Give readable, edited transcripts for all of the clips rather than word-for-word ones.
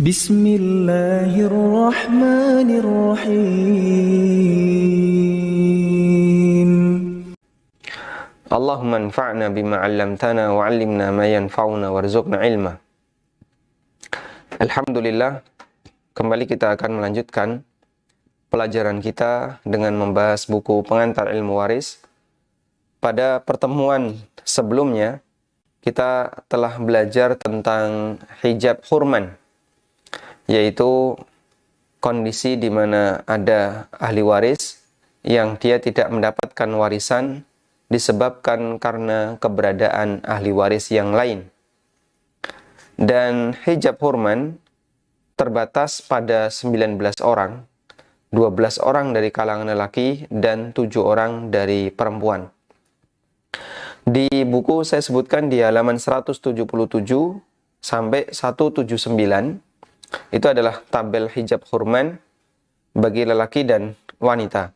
Bismillahirrahmanirrahim. Allahumma anfa'na bima 'allamtana wa 'allimna ma yanfa'una warzuqna ilma. Alhamdulillah, kembali kita akan melanjutkan pelajaran kita dengan membahas buku Pengantar Ilmu Waris. Pada pertemuan sebelumnya, kita telah belajar tentang hijab hurman, yaitu kondisi di mana ada ahli waris yang dia tidak mendapatkan warisan disebabkan karena keberadaan ahli waris yang lain. Dan hijab hurman terbatas pada 19 orang, 12 orang dari kalangan lelaki dan 7 orang dari perempuan. Di buku saya sebutkan di halaman 177 sampai 179, itu adalah tabel hijab hurman bagi lelaki dan wanita.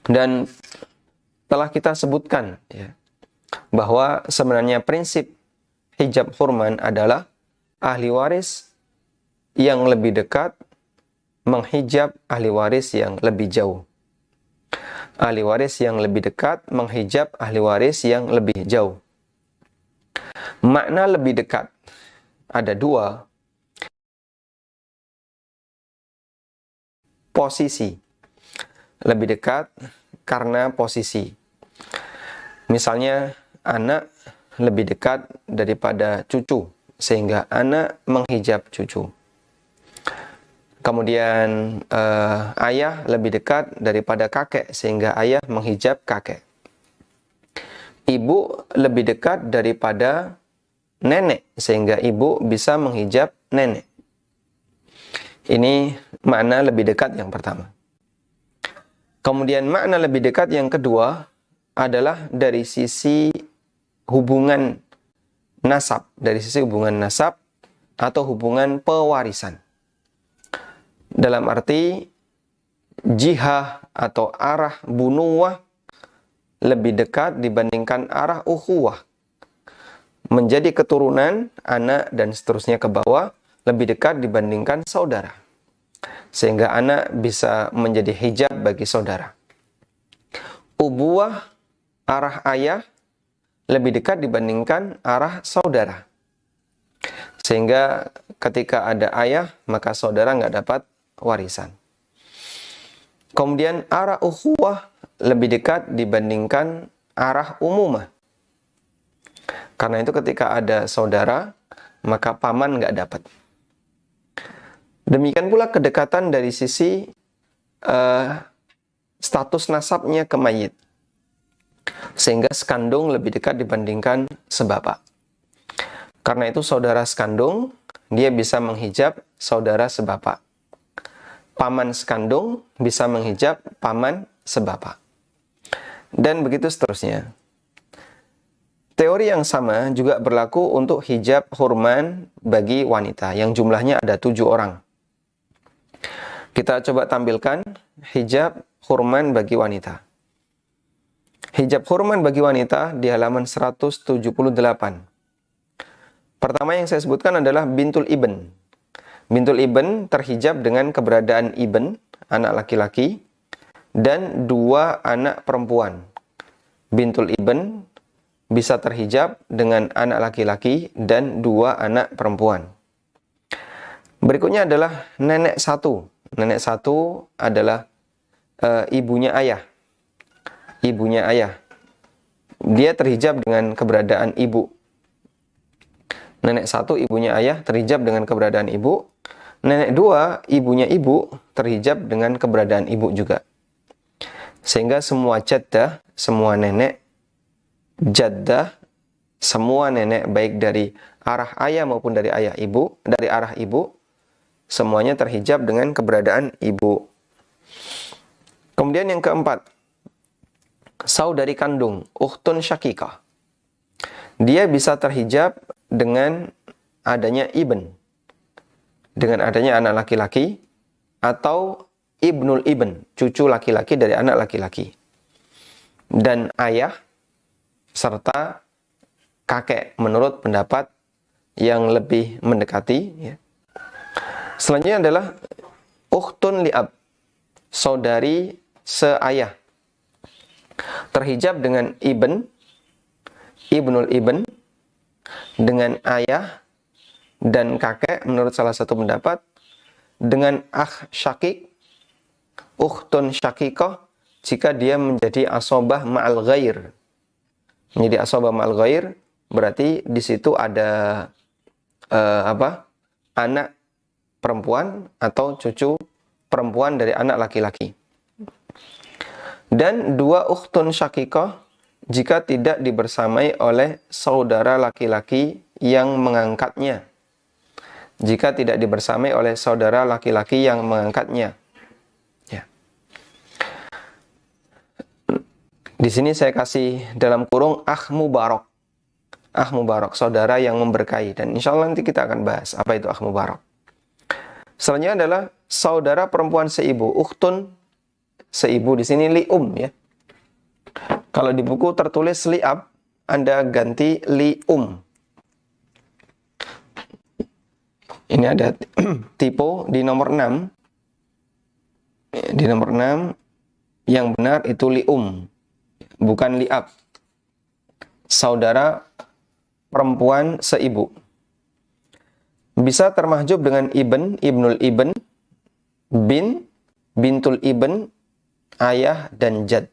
Dan telah kita sebutkan bahwa sebenarnya prinsip hijab hurman adalah ahli waris yang lebih dekat menghijab ahli waris yang lebih jauh. Ahli waris yang lebih dekat menghijab ahli waris yang lebih jauh. Makna lebih dekat ada dua. Posisi. Lebih dekat karena posisi. Misalnya, anak lebih dekat daripada cucu, sehingga anak menghijab cucu. Kemudian, ayah lebih dekat daripada kakek, sehingga ayah menghijab kakek. Ibu lebih dekat daripada nenek, sehingga ibu bisa menghijab nenek. Ini makna lebih dekat yang pertama. Kemudian makna lebih dekat yang kedua adalah dari sisi hubungan nasab. Dari sisi hubungan nasab atau hubungan pewarisan. Dalam arti jihah atau arah bunuwah lebih dekat dibandingkan arah ukhuwah. Menjadi keturunan, anak dan seterusnya ke bawah lebih dekat dibandingkan saudara. Sehingga anak bisa menjadi hijab bagi saudara. Ubuwah, arah ayah, lebih dekat dibandingkan arah saudara. Sehingga ketika ada ayah, maka saudara nggak dapat warisan. Kemudian arah ukhuwah lebih dekat dibandingkan arah umumah. Karena itu ketika ada saudara, maka paman nggak dapat. Demikian pula kedekatan dari sisi status nasabnya ke mayit. Sehingga sekandung lebih dekat dibandingkan sebapak. Karena itu saudara sekandung, dia bisa menghijab saudara sebapak. Paman sekandung bisa menghijab paman sebapak. Dan begitu seterusnya. Teori yang sama juga berlaku untuk hijab hurman bagi wanita, yang jumlahnya ada 7 orang. Kita coba tampilkan hijab hurman bagi wanita. Hijab hurman bagi wanita di halaman 178. Pertama yang saya sebutkan adalah bintul ibn. Bintul ibn terhijab dengan keberadaan ibn, anak laki-laki, dan 2 anak perempuan. Bintul ibn bisa terhijab dengan anak laki-laki dan 2 anak perempuan. Berikutnya adalah nenek satu. Nenek satu adalah ibunya ayah. Ibunya ayah. Dia terhijab dengan keberadaan ibu. Nenek satu, ibunya ayah, terhijab dengan keberadaan ibu. Nenek dua, ibunya ibu, terhijab dengan keberadaan ibu juga. Sehingga semua jaddah, semua nenek, jaddah, semua nenek baik dari arah ayah maupun dari ayah ibu, dari arah ibu, semuanya terhijab dengan keberadaan ibu. Kemudian yang keempat, saudari kandung, ukhtun syakikah. Dia bisa terhijab dengan adanya ibn, dengan adanya anak laki-laki, atau ibnul ibn, cucu laki-laki dari anak laki-laki. Dan ayah, serta kakek, menurut pendapat yang lebih mendekati, Selanjutnya adalah ukhtun li'ab, saudari seayah. Terhijab dengan ibn, ibnul ibn, dengan ayah dan kakek menurut salah satu pendapat, dengan akh syakik, ukhtun syakikoh, jika dia menjadi asobah ma'al ghair. Menjadi asobah ma'al ghair, berarti di situ ada anak perempuan atau cucu perempuan dari anak laki-laki. Dan dua ukhtun syakikoh jika tidak dibersamai oleh saudara laki-laki yang mengangkatnya. Jika tidak dibersamai oleh saudara laki-laki yang mengangkatnya. Ya. Di sini saya kasih dalam kurung akh mubarak. Akh mubarak, saudara yang memberkahi. Dan insya Allah nanti kita akan bahas apa itu akh mubarak. Selanjutnya adalah saudara perempuan seibu, ukhtun seibu, di sini li'um ya. Kalau di buku tertulis li'ab, Anda ganti li'um. Ini ada typo di nomor 6. Di nomor 6 yang benar itu li'um, bukan li'ab. Saudara perempuan seibu. Bisa termahjub dengan ibn, ibnul ibn, bin, bintul ibn, ayah dan jad.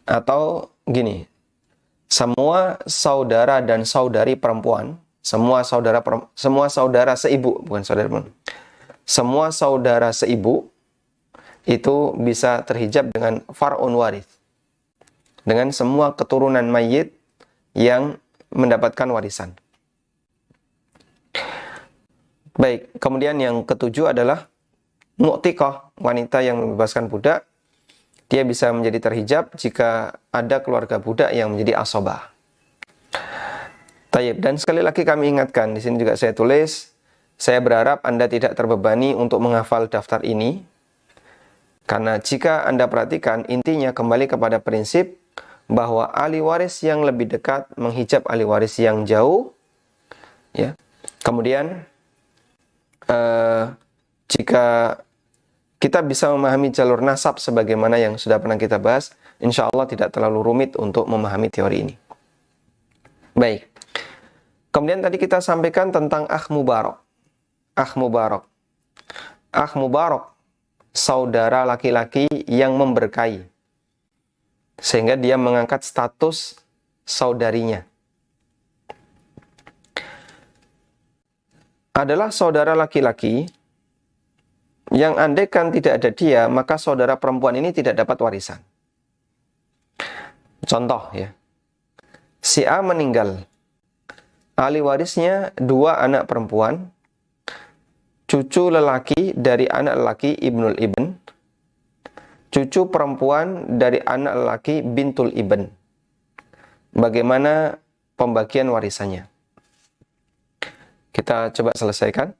Atau gini, semua saudara dan saudari perempuan, semua saudara seibu, bukan saudara perempuan. Semua saudara seibu itu bisa terhijab dengan far'un waris. Dengan semua keturunan mayit yang mendapatkan warisan. Baik, kemudian yang ketujuh adalah mu'tiqah, wanita yang membebaskan budak. Dia bisa menjadi terhijab jika ada keluarga budak yang menjadi asobah. Tayyib, dan sekali lagi kami ingatkan, di sini juga saya tulis, saya berharap Anda tidak terbebani untuk menghafal daftar ini. Karena jika Anda perhatikan, intinya kembali kepada prinsip bahwa ahli waris yang lebih dekat menghijab ahli waris yang jauh. Ya. Kemudian, jika kita bisa memahami jalur nasab sebagaimana yang sudah pernah kita bahas, insya Allah tidak terlalu rumit untuk memahami teori ini. Baik. Kemudian tadi kita sampaikan tentang akh mubarak. Akh mubarak. Akh mubarak, saudara laki-laki yang memberkahi. Sehingga dia mengangkat status saudarinya. Adalah saudara laki-laki yang andaikan tidak ada dia, maka saudara perempuan ini tidak dapat warisan. Contoh ya, si A meninggal, ahli warisnya 2 anak perempuan, cucu lelaki dari anak lelaki ibnul ibn, cucu perempuan dari anak lelaki bintul ibn. Bagaimana pembagian warisannya? Kita coba selesaikan.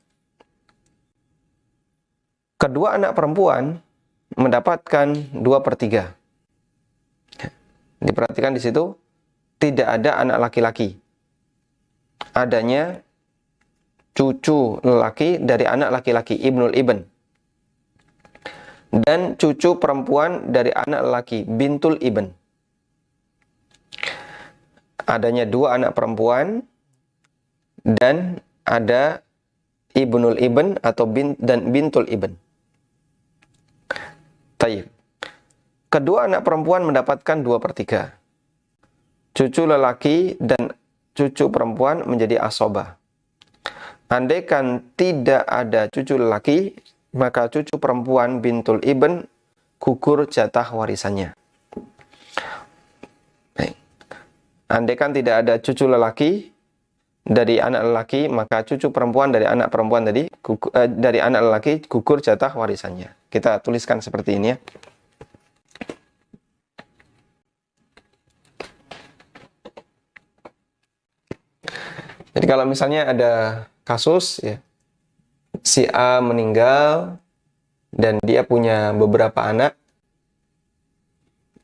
Kedua anak perempuan mendapatkan 2/3. Diperhatikan di situ tidak ada anak laki-laki. Adanya cucu lelaki dari anak laki-laki ibnul ibn dan cucu perempuan dari anak lelaki bintul ibn. Adanya 2 anak perempuan dan ada ibnul ibn atau dan bintul ibn. Tayyib. Kedua anak perempuan mendapatkan 2/3. Cucu lelaki dan cucu perempuan menjadi asobah. Andaikan tidak ada cucu lelaki, maka cucu perempuan bintul ibn gugur jatah warisannya. Baik. Andaikan tidak ada cucu lelaki dari anak lelaki, maka cucu perempuan dari anak perempuan tadi dari anak lelaki gugur jatah warisannya. Kita tuliskan seperti ini ya. Jadi kalau misalnya ada kasus ya, si A meninggal dan dia punya beberapa anak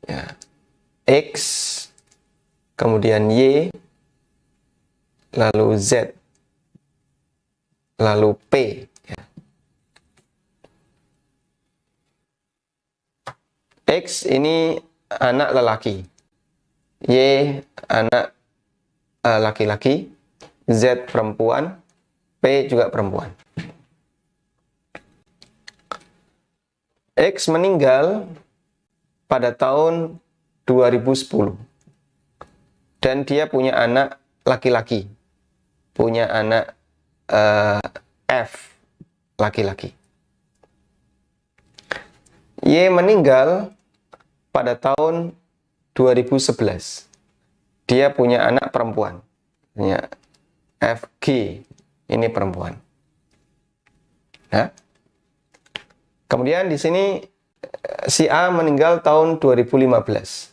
ya, X, kemudian Y, lalu Z. lalu P. X ini anak lelaki, Y anak laki-laki, Z perempuan, P juga perempuan. X meninggal pada tahun 2010 dan dia punya anak laki-laki, punya anak F laki-laki. Y meninggal pada tahun 2011. Dia punya anak perempuan. Punya FG, ini perempuan. Nah, kemudian di sini si A meninggal tahun 2015.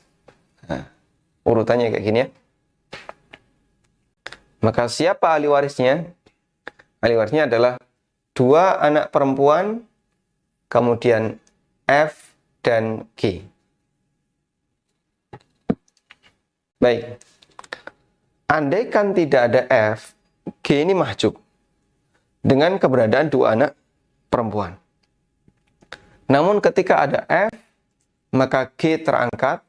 Nah, urutannya kayak gini ya. Maka siapa ahli warisnya? Ahli warisnya adalah 2 anak perempuan, kemudian F dan G. Baik. Andaikan tidak ada F, G ini mahjub dengan keberadaan 2 anak perempuan. Namun ketika ada F, maka G terangkat,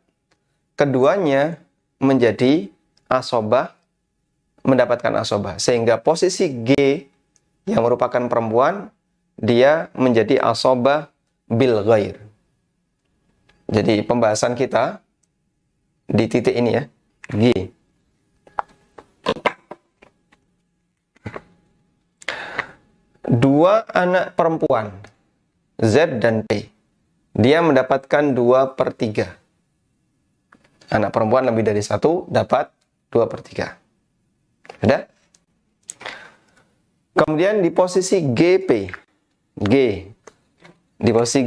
keduanya menjadi asobah, mendapatkan asobah. Sehingga posisi G yang merupakan perempuan, dia menjadi asobah bil ghair. Jadi pembahasan kita di titik ini ya, G. Dua anak perempuan, Z dan T, dia mendapatkan 2/3. Anak perempuan lebih dari 1 dapat 2/3. Ada? Kemudian di posisi GP, G, di posisi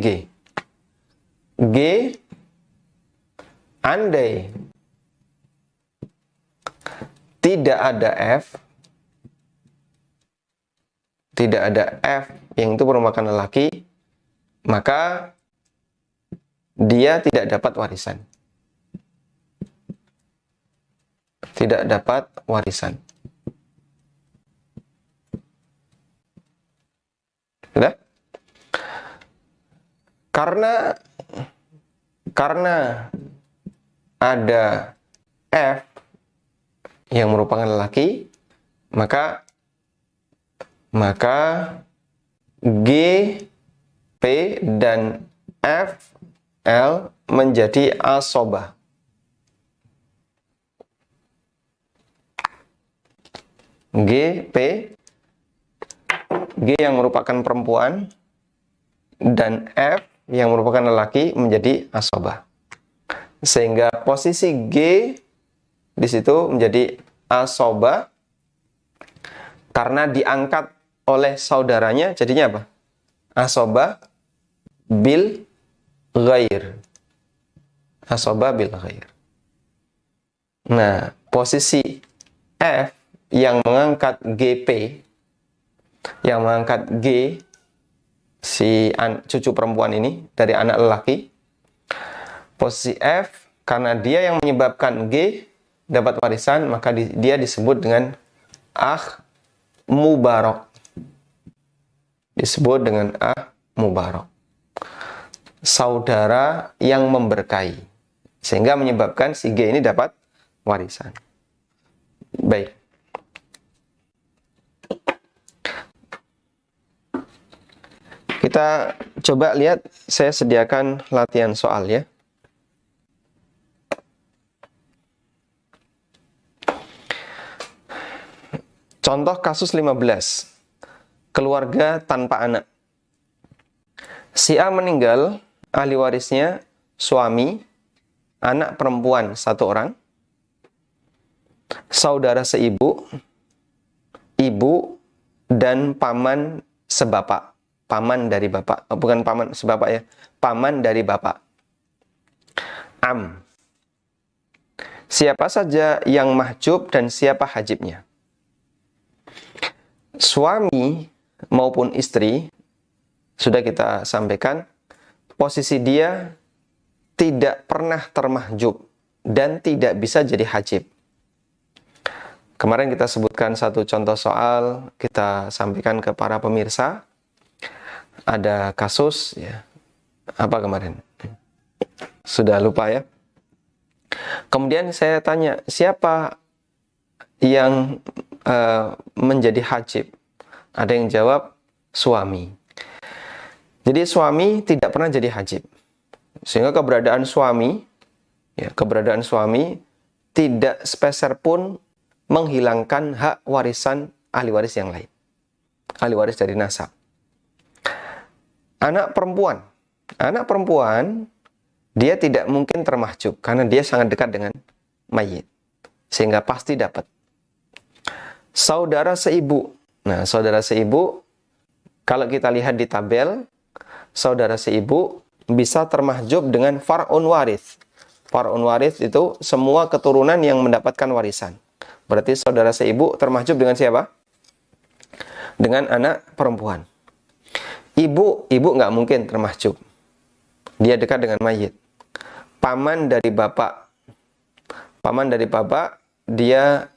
G, andai tidak ada F, tidak ada F yang itu merupakan lelaki, maka dia tidak dapat warisan. Tidak dapat warisan. Sudah? Karena ada F yang merupakan lelaki, maka G, P, dan F, L menjadi asobah. G, P, G yang merupakan perempuan, dan F yang merupakan lelaki menjadi asobah. Sehingga posisi G di situ menjadi asobah karena diangkat oleh saudaranya, jadinya apa? Asobah bil ghair. Asobah bil ghair. Nah, posisi F yang mengangkat GP, yang mengangkat G, si cucu perempuan ini dari anak lelaki, posisi F, karena dia yang menyebabkan G dapat warisan, maka dia disebut dengan akh mubarak. Disebut dengan akh mubarak. Saudara yang memberkahi. Sehingga menyebabkan si G ini dapat warisan. Baik. Kita coba lihat, saya sediakan latihan soal ya. Contoh kasus 15. Keluarga tanpa anak. Si A meninggal, ahli warisnya suami, anak perempuan 1 orang, saudara seibu, ibu, dan paman sebapak. Paman dari bapak. Bukan paman sebapak ya. Paman dari bapak. Am. Siapa saja yang mahjub dan siapa hajibnya? Suami maupun istri, sudah kita sampaikan, posisi dia tidak pernah termahjub dan tidak bisa jadi hajib. Kemarin kita sebutkan satu contoh soal, kita sampaikan ke para pemirsa. Ada kasus, ya. Apa kemarin? Sudah lupa ya? Kemudian saya tanya, siapa yang menjadi hajib? Ada yang jawab, suami. Jadi suami tidak pernah jadi hajib. Sehingga keberadaan suami tidak sepeser pun menghilangkan hak warisan ahli waris yang lain. Ahli waris dari nasab. Anak perempuan, dia tidak mungkin termahjub karena dia sangat dekat dengan mayit. Sehingga pasti dapat. Saudara seibu. Nah, saudara seibu, kalau kita lihat di tabel, saudara seibu bisa termahjub dengan far'un waris. Far'un waris itu semua keturunan yang mendapatkan warisan. Berarti saudara seibu termahjub dengan siapa? Dengan anak perempuan. Ibu nggak mungkin termahjub. Dia dekat dengan mayit. Paman dari bapak, dia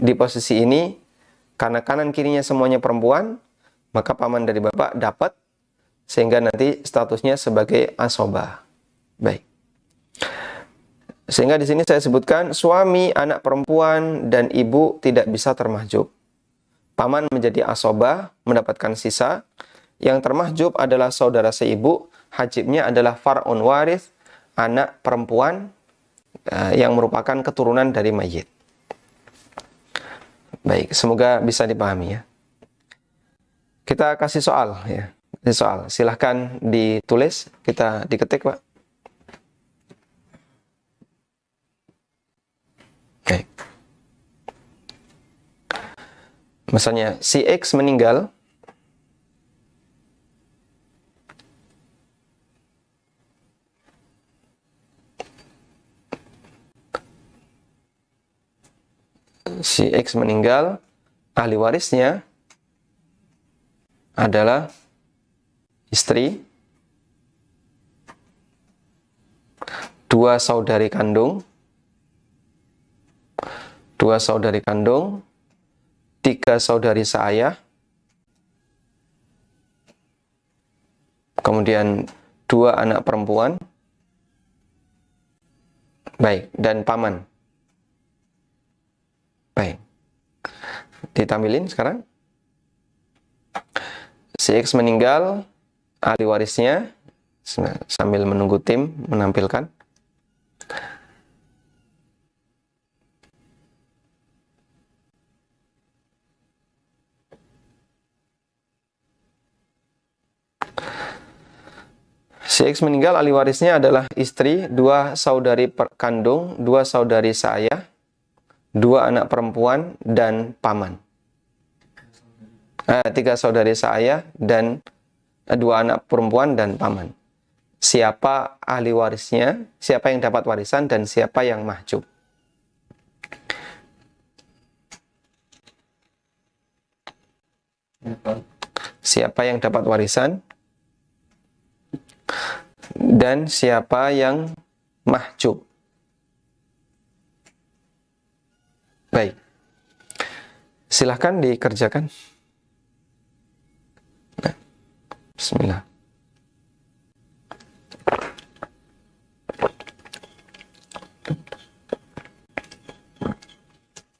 di posisi ini, karena kanan kirinya semuanya perempuan, maka paman dari bapak dapat, sehingga nanti statusnya sebagai asobah. Baik. Sehingga di sini saya sebutkan, suami, anak perempuan, dan ibu tidak bisa termahjub. Paman menjadi asobah, mendapatkan sisa. Yang termahjub adalah saudara seibu, hajibnya adalah far'un waris, anak perempuan, yang merupakan keturunan dari mayit. Baik, semoga bisa dipahami ya. Kita kasih soal ya. Soal, silahkan ditulis, kita diketik Pak. Oke. Misalnya si X meninggal, ahli warisnya adalah istri, dua saudari kandung, tiga saudari seayah, kemudian dua anak perempuan, baik, dan paman. Baik. Ditampilin sekarang. Si X meninggal, ahli warisnya, sambil menunggu tim menampilkan. Si X meninggal, ahli warisnya adalah istri, dua saudari kandung, dua saudari seayah, dua anak perempuan, dan paman. Tiga saudari seayah dan dua anak perempuan dan paman. Siapa ahli warisnya, siapa yang dapat warisan, dan siapa yang mahjub. Siapa yang dapat warisan dan siapa yang mahjub. Baik. Silahkan dikerjakan. Nah, bismillah.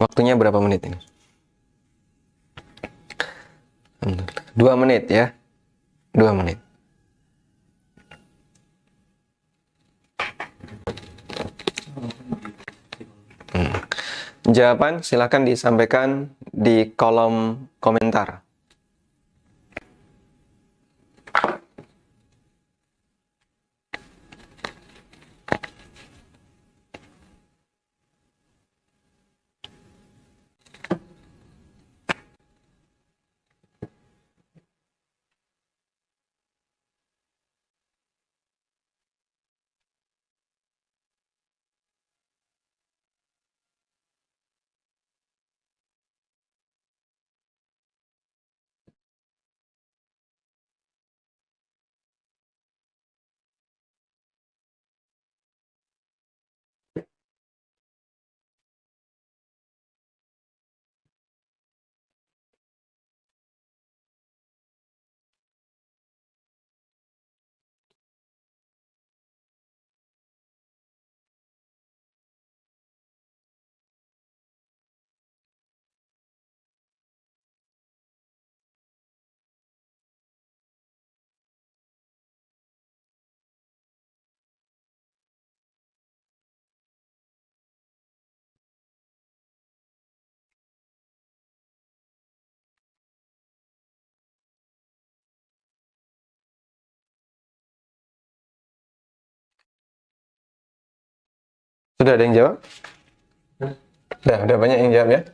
Waktunya berapa menit ini? 2 menit ya. 2 menit. Jawaban silakan disampaikan di kolom komentar. Sudah ada yang jawab? Udah banyak yang jawab ya?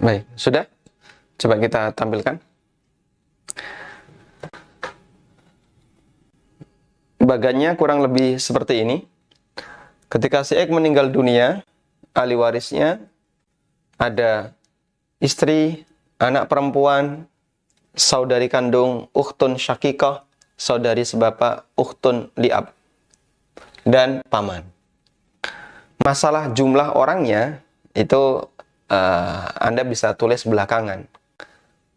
Baik, sudah? Coba kita tampilkan. Bagannya kurang lebih seperti ini. Ketika si X meninggal dunia, ahli warisnya ada istri, anak perempuan, saudari kandung, ukhtun syakikah, saudari sebapak, ukhtun li'ab, dan paman. Masalah jumlah orangnya itu Anda bisa tulis belakangan.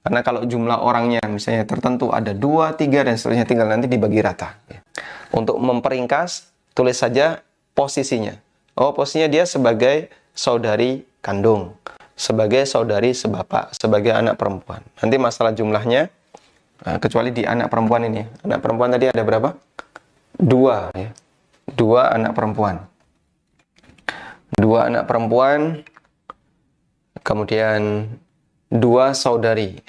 Karena kalau jumlah orangnya misalnya tertentu ada 2, 3, dan seterusnya, tinggal nanti dibagi rata. Untuk memperingkas, tulis saja posisinya. Oh, posisinya dia sebagai saudari kandung, sebagai saudari sebapak, sebagai anak perempuan. Nanti masalah jumlahnya, kecuali di anak perempuan ini. Anak perempuan tadi ada berapa? 2 ya. 2 anak perempuan. 2 anak perempuan, kemudian 2 saudari.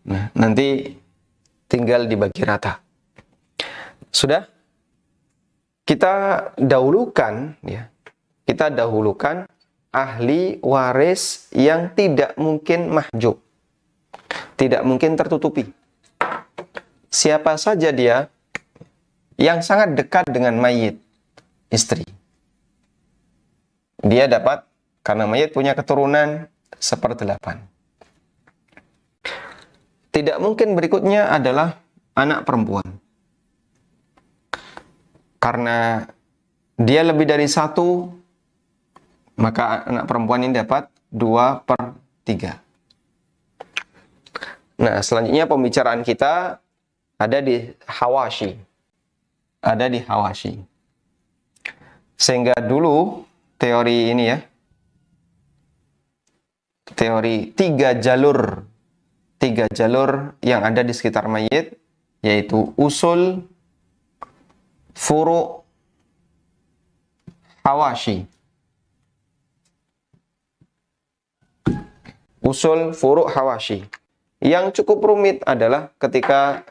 Nah, nanti tinggal dibagi rata. Sudah? Kita dahulukan ya. Kita dahulukan ahli waris yang tidak mungkin mahjub. Tidak mungkin tertutupi. Siapa saja dia yang sangat dekat dengan mayit, istri. Dia dapat, karena mayit punya keturunan 1/8. Tidak mungkin berikutnya adalah anak perempuan. Karena dia lebih dari 1, maka anak perempuan ini dapat 2/3. Nah, selanjutnya pembicaraan kita ada di hawashi. Ada di hawashi. Sehingga dulu teori ini ya, teori 3 jalur yang ada di sekitar mayit, yaitu usul, furu', hawashi. Usul, furu', hawashi. Yang cukup rumit adalah ketika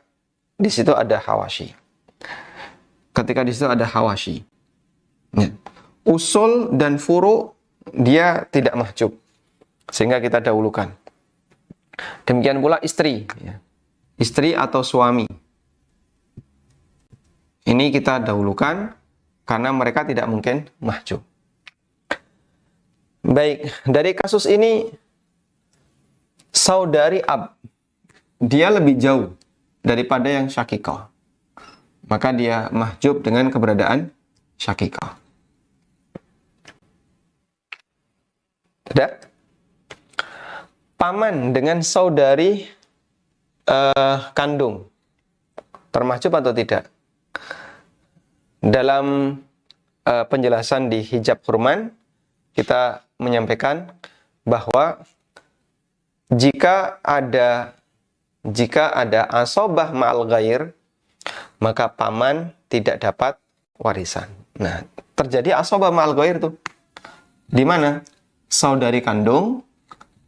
di situ ada hawashi. Ketika di situ ada hawashi. Ya. Usul dan furu' dia tidak mahjub, sehingga kita dahulukan. Demikian pula istri, ya. Istri atau suami. Ini kita dahulukan karena mereka tidak mungkin mahjub. Baik, dari kasus ini saudari ab, dia lebih jauh daripada yang syakikah. Maka dia mahjub dengan keberadaan syakikah. Tidak? Paman dengan saudari kandung termahjub atau tidak? Dalam penjelasan di hijab hurman, kita menyampaikan bahwa jika ada asobah ma'al ghair, maka paman tidak dapat warisan. Nah, terjadi asobah ma'al ghair tuh. Di mana? Saudari kandung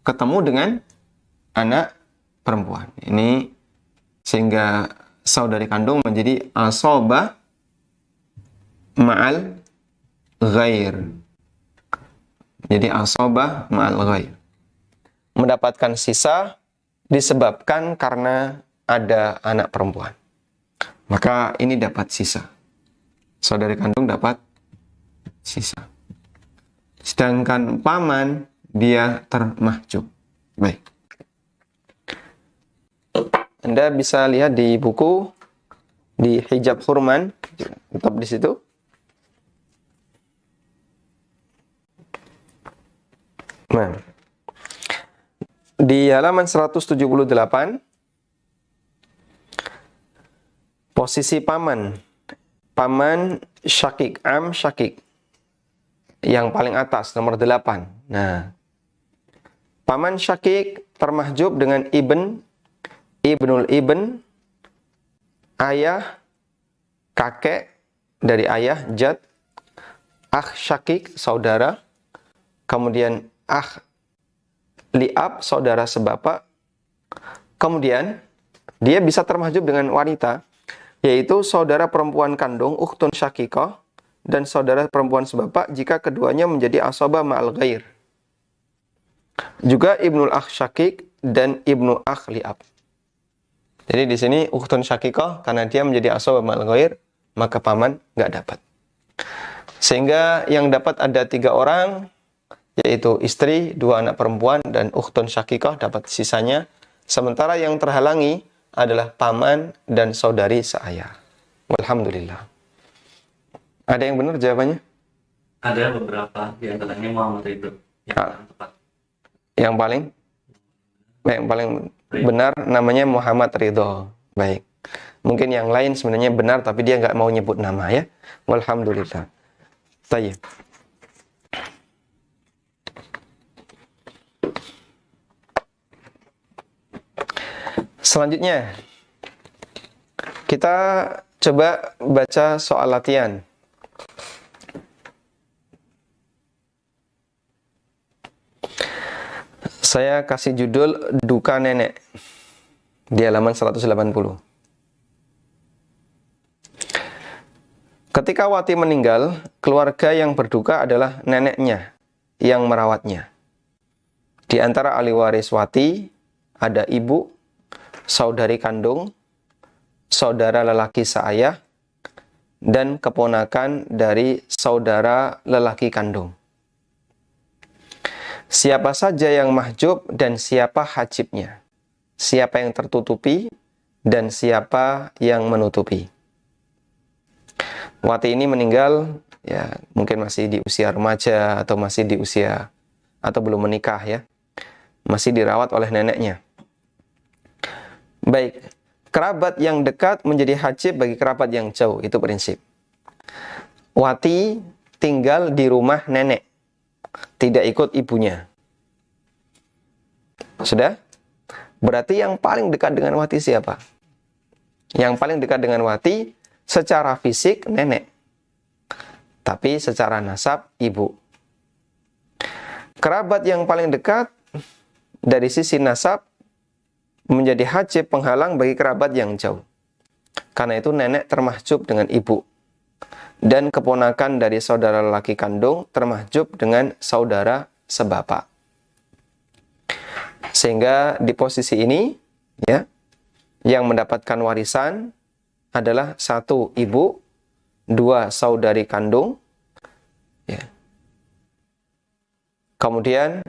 ketemu dengan anak perempuan. Ini sehingga saudari kandung menjadi asobah ma'al ghair. Jadi asobah ma'al ghair. Mendapatkan sisa disebabkan karena ada anak perempuan. Maka ini dapat sisa. Saudari kandung dapat sisa. Sedangkan paman dia termahjub. Baik. Anda bisa lihat di buku di hijab hurman, tetap di situ. Nah, di halaman 178, posisi paman syakik, syakik, yang paling atas, nomor 8. Nah, paman syakik termahjub dengan ibnul ibn, ayah, kakek dari ayah, jad, akh syakik, saudara, kemudian akh li'ab, saudara sebapak, kemudian dia bisa termahjub dengan wanita, yaitu saudara perempuan kandung, ukhtun syakikah, dan saudara perempuan sebapak jika keduanya menjadi asabah ma'al ghair. Juga ibnul akh syakik dan ibnu akh li'ab. Jadi di sini ukhtun syakikah karena dia menjadi asabah ma'al ghair, maka paman nggak dapat. Sehingga yang dapat ada 3 orang, yaitu istri, 2 anak perempuan, dan ukhtun syakikah dapat sisanya. Sementara yang terhalangi adalah paman dan saudari seayah. Walhamdulillah. Ada yang benar jawabannya? Ada beberapa, di antaranya Muhammad Ridho yang tepat. Yang paling benar namanya Muhammad Ridho. Baik. Mungkin yang lain sebenarnya benar tapi dia nggak mau nyebut nama ya. Walhamdulillah. Tayyib. Selanjutnya kita coba baca soal latihan. Saya kasih judul Duka Nenek di halaman 180. Ketika Wati meninggal, keluarga yang berduka adalah neneknya yang merawatnya. Di antara ahli waris Wati ada ibu, saudari kandung, saudara lelaki seayah, dan keponakan dari saudara lelaki kandung. Siapa saja yang mahjub dan siapa hajibnya, siapa yang tertutupi dan siapa yang menutupi. Wati ini meninggal, ya mungkin masih di usia remaja atau masih di usia atau belum menikah ya, masih dirawat oleh neneknya. Baik, kerabat yang dekat menjadi hajib bagi kerabat yang jauh, itu prinsip. Wati tinggal di rumah nenek, tidak ikut ibunya. Sudah? Berarti yang paling dekat dengan Wati siapa? Yang paling dekat dengan Wati secara fisik nenek, tapi secara nasab ibu. Kerabat yang paling dekat dari sisi nasab menjadi hajib penghalang bagi kerabat yang jauh. Karena itu nenek termahjub dengan ibu. Dan keponakan dari saudara lelaki kandung termahjub dengan saudara sebapak. Sehingga di posisi ini ya, yang mendapatkan warisan adalah 1 ibu, 2 saudari kandung, ya. Kemudian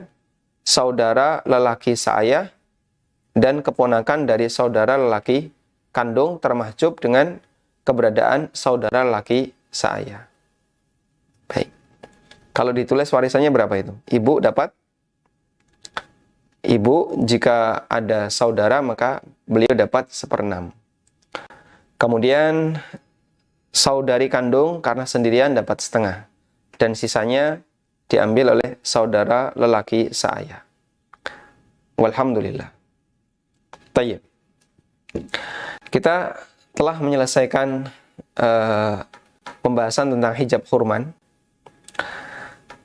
saudara lelaki seayah dan keponakan dari saudara lelaki kandung termahjub dengan keberadaan saudara lelaki seayah. Baik. Kalau ditulis warisannya berapa itu? Ibu dapat? Ibu jika ada saudara maka beliau dapat 1/6. Kemudian saudari kandung karena sendirian dapat 1/2. Dan sisanya diambil oleh saudara lelaki seayah. Walhamdulillah. Tayyib. Kita telah menyelesaikan pembahasan tentang hijab khurman.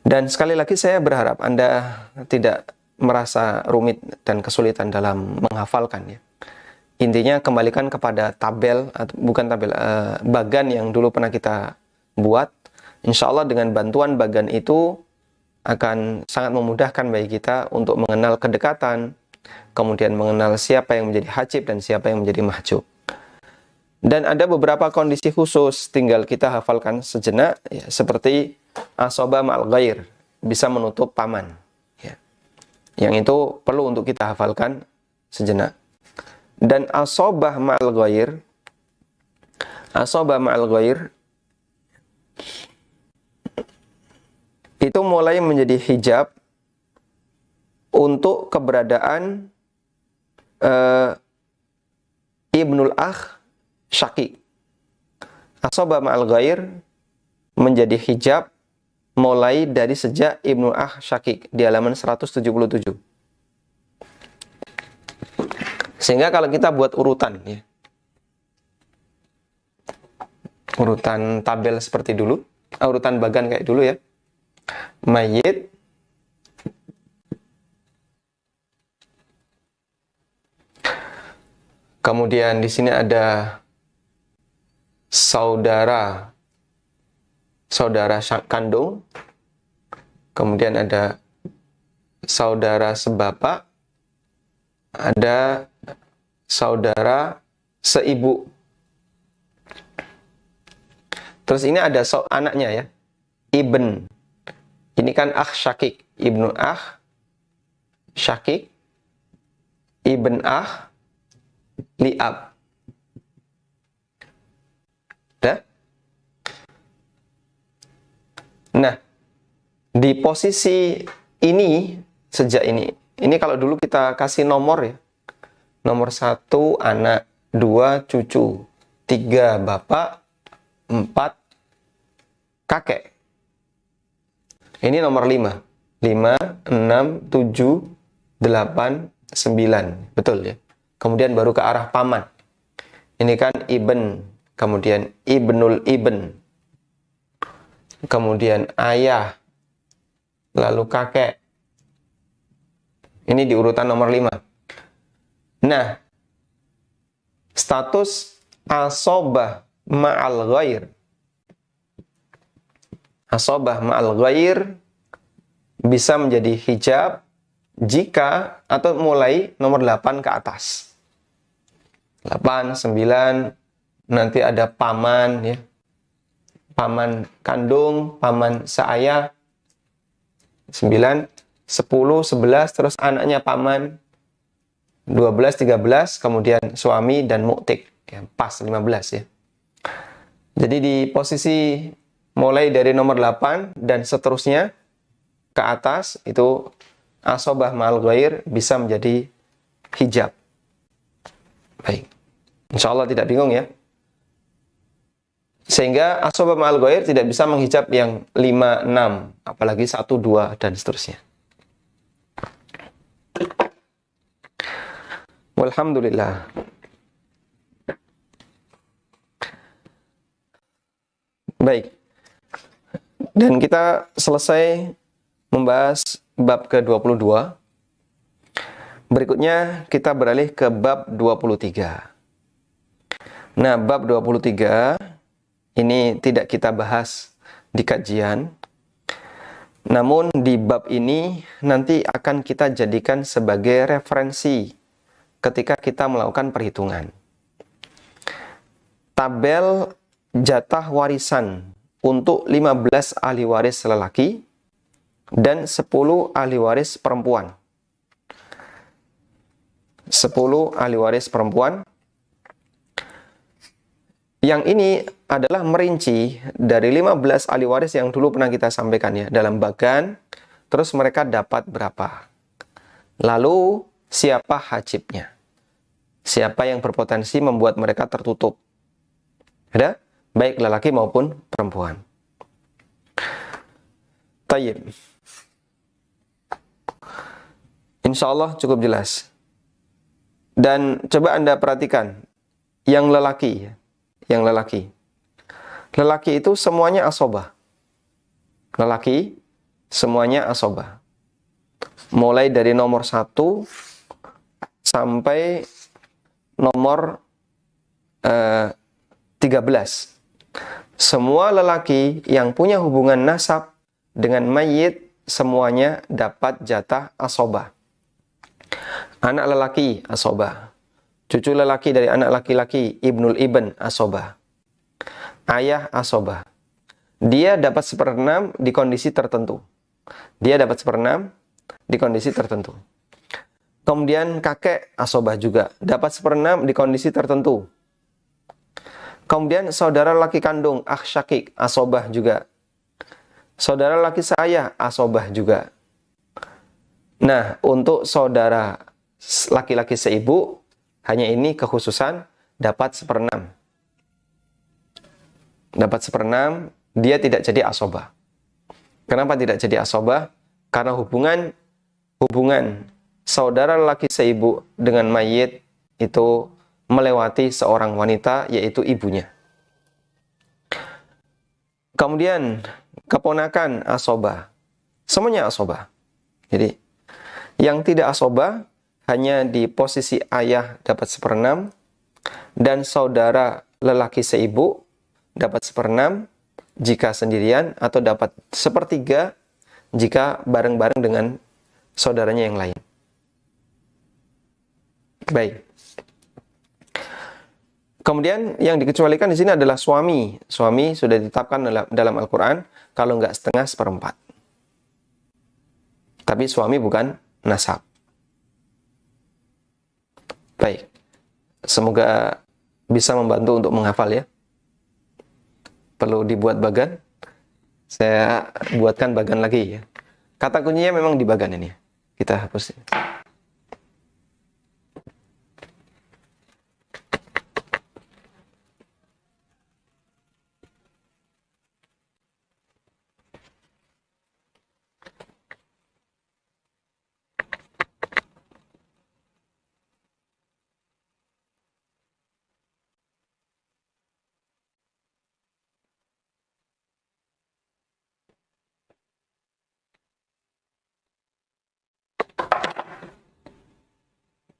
Dan sekali lagi saya berharap Anda tidak merasa rumit dan kesulitan dalam menghafalkan ya. Intinya kembalikan kepada tabel, atau bukan tabel, bagan yang dulu pernah kita buat. Insya Allah dengan bantuan bagan itu akan sangat memudahkan bagi kita untuk mengenal kedekatan, kemudian mengenal siapa yang menjadi hajib dan siapa yang menjadi mahjub. Dan ada beberapa kondisi khusus, tinggal kita hafalkan sejenak, ya, seperti asobah ma'al ghair, bisa menutup paman. Ya. Yang itu perlu untuk kita hafalkan sejenak. Dan asobah ma'al ghair itu mulai menjadi hijab untuk keberadaan ibnul akh syakik. Asobah ma'al ghair menjadi hijab mulai dari sejak ibnul akh syakik di halaman 177. Sehingga kalau kita buat urutan ya, urutan tabel seperti dulu, urutan bagan kayak dulu ya. Mayit, kemudian di sini ada saudara kandung, kemudian ada saudara sebapak, ada saudara seibu. Terus ini ada anaknya ya, ibn. Ini kan akh syakik, ibnu akh syakik, ibn akh li'ab. Dah? Nah, di posisi ini, sejak ini kalau dulu kita kasih nomor ya, nomor 1 anak, 2 cucu, 3 bapak, 4 kakek. Ini nomor 5. 5, 6, 7, 8, 9. Betul ya. Kemudian baru ke arah paman. Ini kan ibn, kemudian ibnul ibn, kemudian ayah, lalu kakek. Ini di urutan nomor 5. Nah, status asobah ma'al ghair. Asobah ma'al ghair bisa menjadi hijab jika atau mulai nomor 8 ke atas. 8, 9, nanti ada paman ya. Paman kandung, paman seayah. 9, 10, 11, terus anaknya paman. 12, 13, kemudian suami dan mu'tik. Ya, pas 15 ya. Jadi di posisi mulai dari nomor 8 dan seterusnya ke atas itu asobah ma'al ghair bisa menjadi hijab. Baik. Insya Allah tidak bingung ya. Sehingga asobah ma'al ghair tidak bisa menghijab yang 5, 6, apalagi 1, 2 dan seterusnya. Walhamdulillah. Baik. Dan kita selesai membahas bab ke-22. Berikutnya kita beralih ke bab 23. Nah, bab 23 ini tidak kita bahas di kajian. Namun di bab ini nanti akan kita jadikan sebagai referensi ketika kita melakukan perhitungan. Tabel jatah warisan untuk 15 ahli waris lelaki dan 10 ahli waris perempuan. 10 ahli waris perempuan. Yang ini adalah merinci dari 15 ahli waris yang dulu pernah kita sampaikan ya, dalam bagan, terus mereka dapat berapa. Lalu siapa hajibnya? Siapa yang berpotensi membuat mereka tertutup? Ada? Baik lelaki maupun perempuan. Tayyib. Insya Allah cukup jelas. Dan coba Anda perhatikan yang lelaki. Lelaki itu semuanya asobah. Lelaki semuanya asobah. Mulai dari nomor 1 sampai nomor 13. Semua lelaki yang punya hubungan nasab dengan mayit semuanya dapat jatah asobah. Anak lelaki asobah. Cucu lelaki dari anak laki-laki ibnul ibn asobah. Ayah asobah. Dia dapat 1/6 di kondisi tertentu. Kemudian kakek asobah juga dapat 1/6 di kondisi tertentu. Kemudian saudara laki kandung akh syakik asobah juga. Saudara laki seayah asobah juga. Nah, untuk saudara laki-laki seibu hanya ini kekhususan dapat 1/6. Dapat 1/6, dia tidak jadi asobah. Kenapa tidak jadi asobah? Karena hubungan saudara laki seibu dengan mayit itu melewati seorang wanita, yaitu ibunya. Kemudian keponakan asobah. Semuanya asobah. Jadi yang tidak asobah hanya di posisi ayah dapat 1/6 dan saudara lelaki seibu dapat 1/6 jika sendirian atau dapat 1/3 jika bareng-bareng dengan saudaranya yang lain. Baik. Kemudian yang dikecualikan di sini adalah suami. Suami sudah ditetapkan dalam Al-Quran kalau nggak setengah 1/4. Tapi suami bukan nasab. Baik. Semoga bisa membantu untuk menghafal ya. Perlu dibuat bagan. Saya buatkan bagan lagi ya. Kata kuncinya memang di bagan ini. Kita hapus.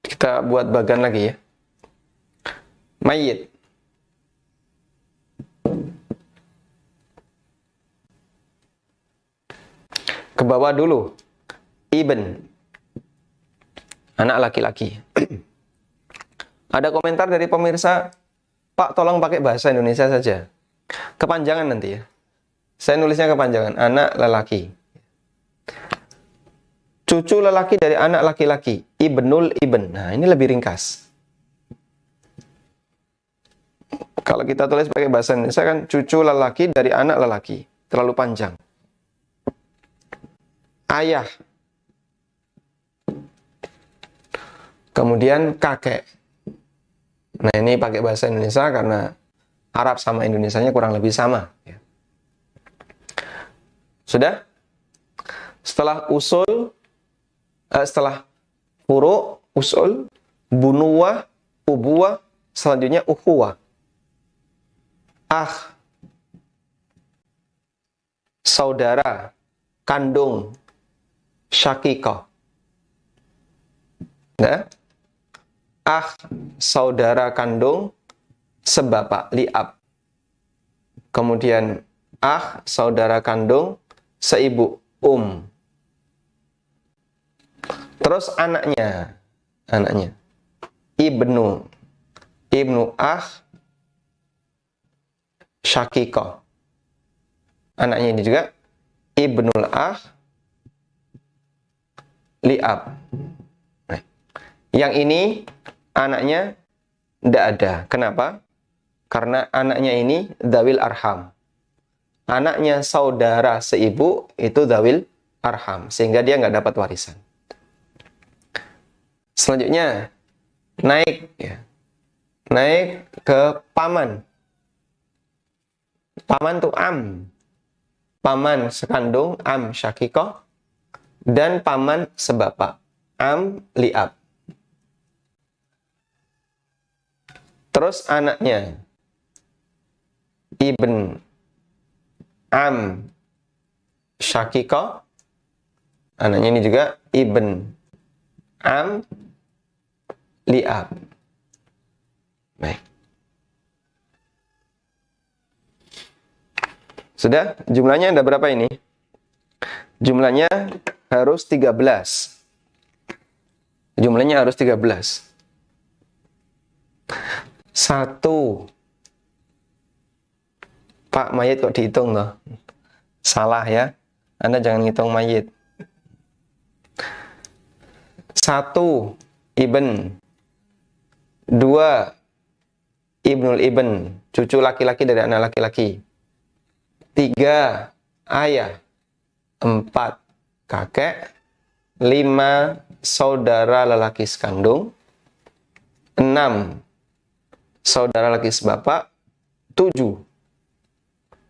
Kita buat bagan lagi ya. Mayit. Ke bawah dulu. Ibn. Anak laki-laki. Ada komentar dari pemirsa, Pak tolong pakai bahasa Indonesia saja. Kepanjangan nanti ya. Saya nulisnya kepanjangan. Anak lelaki. Cucu lelaki dari anak laki-laki, ibnul ibn. Nah, ini lebih ringkas. Kalau kita tulis pakai bahasa Indonesia kan cucu lelaki dari anak lelaki. Terlalu panjang. Ayah. Kemudian kakek. Nah, ini pakai bahasa Indonesia karena Arab sama Indonesianya kurang lebih sama. Sudah? Setelah usul, setelah furu, usul, bunuwah, ubuwah, selanjutnya ukhuwah. Saudara, kandung, syakikoh. Nah, saudara kandung, sebapak, liab. Kemudian, saudara kandung, seibu, Terus anaknya, ibnu syakikoh. Anaknya ini juga ibnul liab. Nah, yang ini anaknya tidak ada. Kenapa? Karena anaknya ini dzawil arham. Anaknya saudara seibu itu dzawil arham, sehingga dia nggak dapat warisan. Selanjutnya naik ke paman. Paman itu paman sekandung, syakikoh, dan paman sebapak, liab. Terus anaknya ibn syakikoh, anaknya ini juga ibn liab. Baik. Sudah? Jumlahnya ada berapa ini? Jumlahnya harus 13. Jumlahnya harus 13. 1. Pak, mayit kok dihitung loh? Salah ya. Anda jangan ngitung mayit. 1. Ibn. 2. Ibnul ibn. Cucu laki-laki dari anak laki-laki. 3. Ayah. 4. Kakek. 5. Saudara lelaki sekandung. 6. Saudara laki sebapak. 7.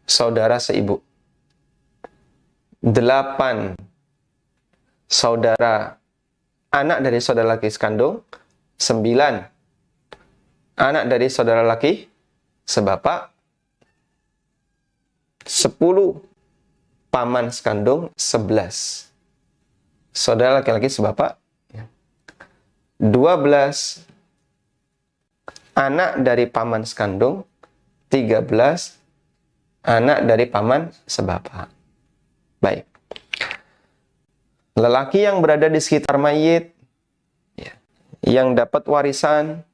Saudara seibu. 8. Saudara anak dari saudara laki sekandung. 9. Anak dari saudara laki sebapak. 10 paman sekandung 11. Saudara laki-laki sebapak. 12 anak dari paman sekandung, 13 anak dari paman sebapak. Baik. Lelaki yang berada di sekitar mayit, yang dapat warisan,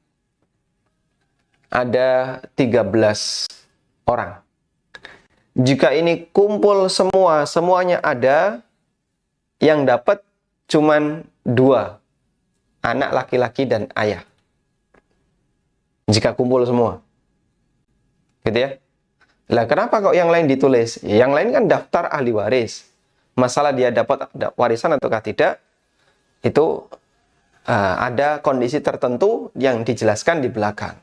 ada 13 orang. Jika ini kumpul semuanya ada, yang dapat cuman 2, anak laki-laki dan ayah. Jika kumpul semua. Gitu ya. Lah kenapa kok yang lain ditulis? Yang lain kan daftar ahli waris. Masalah dia dapat warisan ataukah tidak, itu ada kondisi tertentu yang dijelaskan di belakang.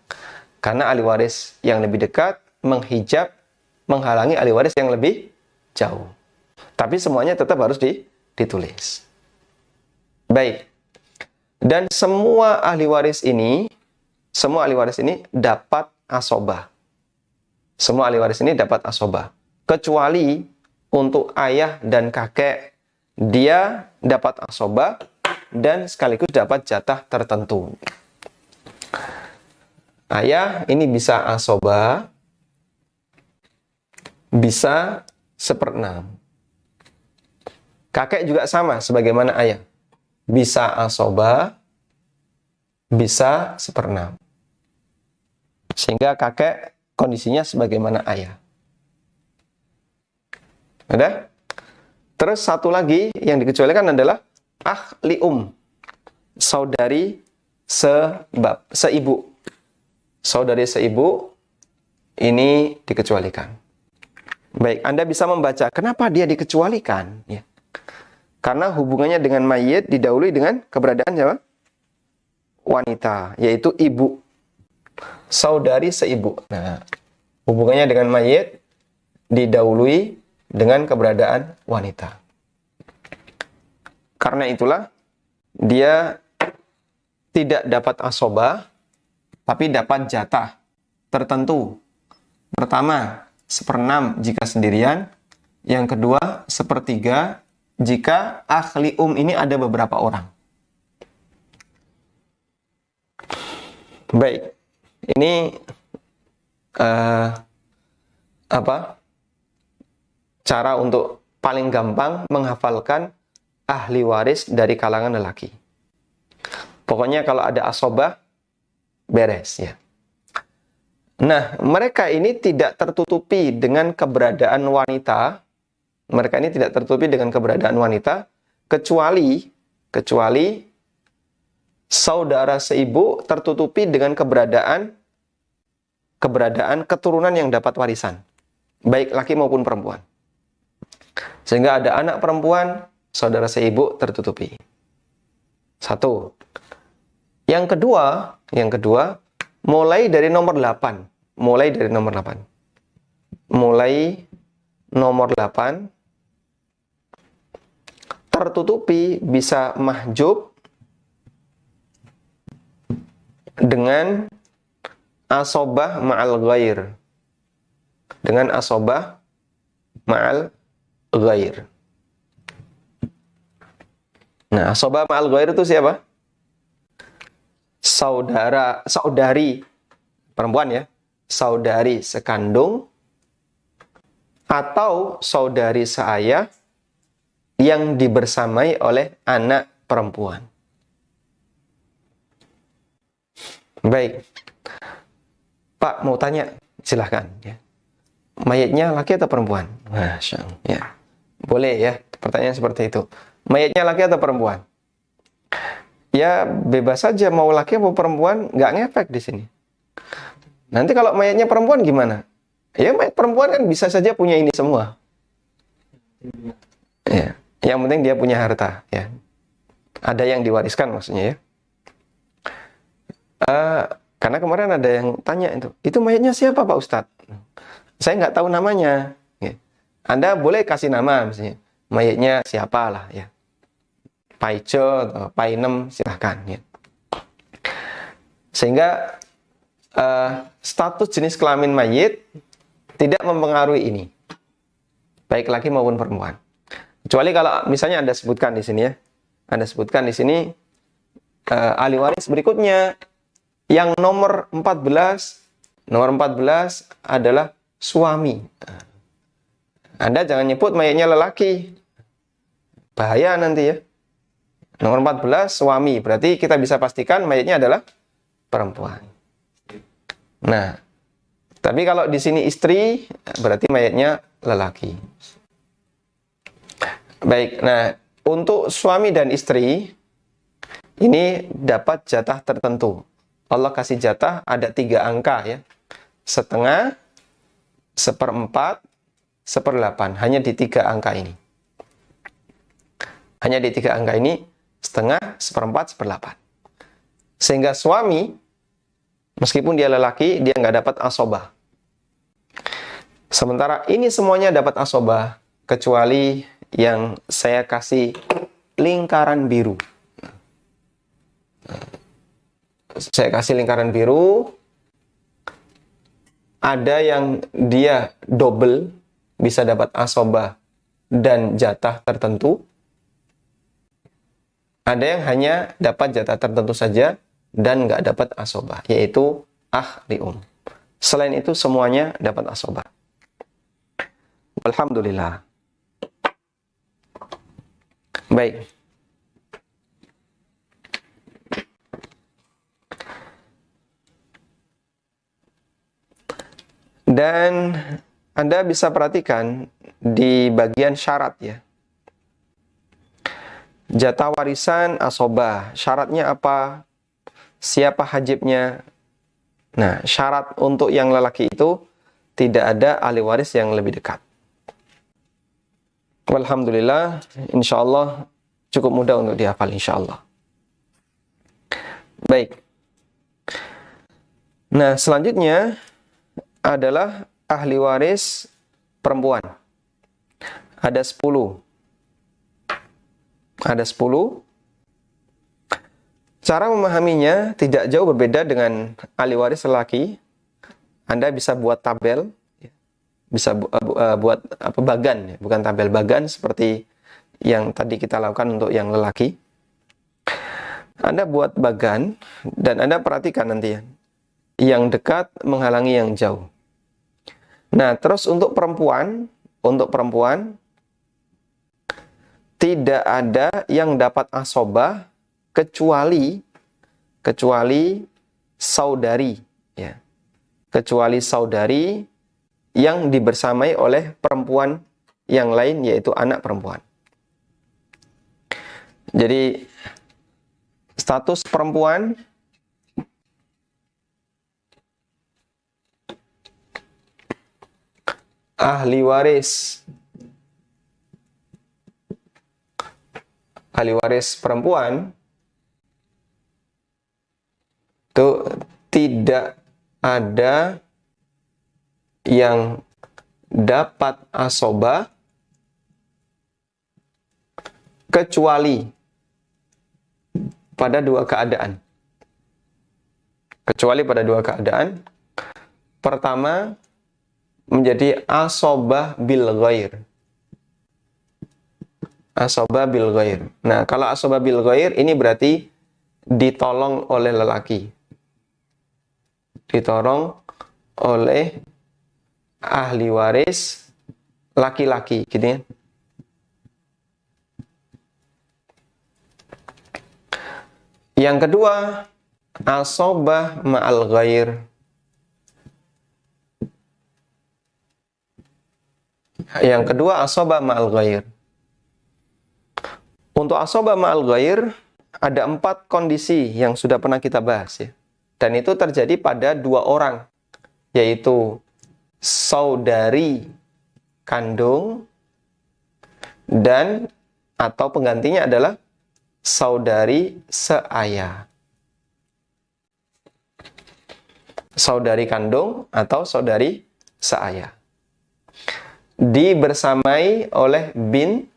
Karena ahli waris yang lebih dekat menghijab, menghalangi ahli waris yang lebih jauh. Tapi semuanya tetap harus ditulis. Baik. Dan semua ahli waris ini dapat asobah. Semua ahli waris ini dapat asobah. Kecuali untuk ayah dan kakek, dia dapat asobah dan sekaligus dapat jatah tertentu. Ayah ini bisa asobah, bisa 1/6. Kakek juga sama sebagaimana ayah. Bisa asobah, bisa 1/6. Sehingga kakek kondisinya sebagaimana ayah. Ada? Terus satu lagi yang dikecualikan adalah ahli saudari seibu. Saudari seibu ini dikecualikan. Baik, Anda bisa membaca kenapa dia dikecualikan, ya. Karena hubungannya dengan mayit didahului dengan keberadaan siapa? Wanita, yaitu ibu. Saudari seibu. Nah, hubungannya dengan mayit didahului dengan keberadaan wanita. Karena itulah dia tidak dapat asobah, tapi dapat jatah tertentu. Pertama, 1/6 jika sendirian. Yang kedua, 1/3 jika ahli ini ada beberapa orang. Baik, ini cara untuk paling gampang menghafalkan ahli waris dari kalangan lelaki. Pokoknya kalau ada asobah, beres ya. Nah, mereka ini tidak tertutupi dengan keberadaan wanita. Mereka ini tidak tertutupi dengan keberadaan wanita, kecuali saudara seibu tertutupi dengan keberadaan keturunan yang dapat warisan, baik laki maupun perempuan. Sehingga ada anak perempuan, saudara seibu tertutupi. Satu. Yang kedua, mulai dari nomor 8. Mulai nomor 8 tertutupi bisa mahjub dengan asobah ma'al ghair. Dengan asobah ma'al ghair. Nah, asobah ma'al ghair itu siapa? Saudari perempuan ya. Saudari sekandung atau saudari seayah yang dibersamai oleh anak perempuan. Baik. Pak, mau tanya, silahkan ya. Mayatnya laki atau perempuan? Masya Allah, ya. Boleh ya, pertanyaan seperti itu. Mayatnya laki atau perempuan? Ya, bebas saja mau laki atau perempuan, nggak ngefek di sini. Nanti kalau mayatnya perempuan gimana? Ya, mayat perempuan kan bisa saja punya ini semua. Ya, yang penting dia punya harta, ya. Ada yang diwariskan maksudnya ya. Karena kemarin ada yang tanya itu mayatnya siapa Pak Ustadz? Saya nggak tahu namanya. Ya. Anda boleh kasih nama misalnya. Mayatnya siapa lah ya. Paice atau Painem silahkan ya. Sehingga status jenis kelamin mayit tidak mempengaruhi ini. baik laki maupun perempuan. Kecuali kalau misalnya Anda sebutkan di sini ya. Anda sebutkan di sini ahli waris berikutnya yang nomor 14. Nomor 14 adalah suami. Anda jangan nyebut mayatnya lelaki. Bahaya nanti ya. Nomor 14 suami. Berarti kita bisa pastikan mayatnya adalah perempuan. Nah, tapi kalau di sini istri, berarti mayatnya lelaki. Baik, nah untuk suami dan istri ini dapat jatah tertentu. Allah kasih jatah ada 3 angka ya. Setengah, 1/4, 1/8. Hanya di 3 angka ini. Hanya di 3 angka ini, setengah, 1/4, 1/8. Sehingga suami, meskipun dia lelaki, dia nggak dapat asobah. Sementara ini semuanya dapat asobah, kecuali yang saya kasih lingkaran biru. Saya kasih lingkaran biru. Ada yang dia double, bisa dapat asobah dan jatah tertentu. Ada yang hanya dapat jatah tertentu saja dan nggak dapat asobah, yaitu ahli. Selain itu semuanya dapat asobah. Alhamdulillah. Baik. Dan Anda bisa perhatikan di bagian syarat ya. Jatah warisan asobah, syaratnya apa? Siapa hajibnya? Nah, syarat untuk yang lelaki itu tidak ada ahli waris yang lebih dekat. Alhamdulillah, insya Allah cukup mudah untuk dihafal insya Allah. Baik. Nah, selanjutnya adalah ahli waris perempuan. Ada 10. Ada 10. Cara memahaminya tidak jauh berbeda dengan ahli waris lelaki. Anda bisa buat tabel, bisa buat bagan, bukan tabel, bagan seperti yang tadi kita lakukan untuk yang lelaki. Anda buat bagan dan Anda perhatikan nanti ya, yang dekat menghalangi yang jauh. Nah, terus untuk perempuan tidak ada yang dapat asobah kecuali saudari ya. Kecuali saudari yang dibersamai oleh perempuan yang lain, yaitu anak perempuan. Jadi status perempuan ahli waris perempuan itu tidak ada yang dapat asobah kecuali pada 2 keadaan. Kecuali pada 2 keadaan. Pertama, menjadi asobah bil ghair. Asobah bil ghair. Nah, kalau asobah bil ghair ini berarti ditolong oleh lelaki. Ditolong oleh ahli waris laki-laki, gitu ya. Yang kedua, asobah ma'al ghair. Yang kedua, asobah ma'al ghair. Untuk asobah ma'al ghair, ada 4 kondisi yang sudah pernah kita bahas ya. Dan itu terjadi pada 2 orang, yaitu saudari kandung dan atau penggantinya adalah saudari seayah. Saudari kandung atau saudari seayah. Dibersamai oleh bin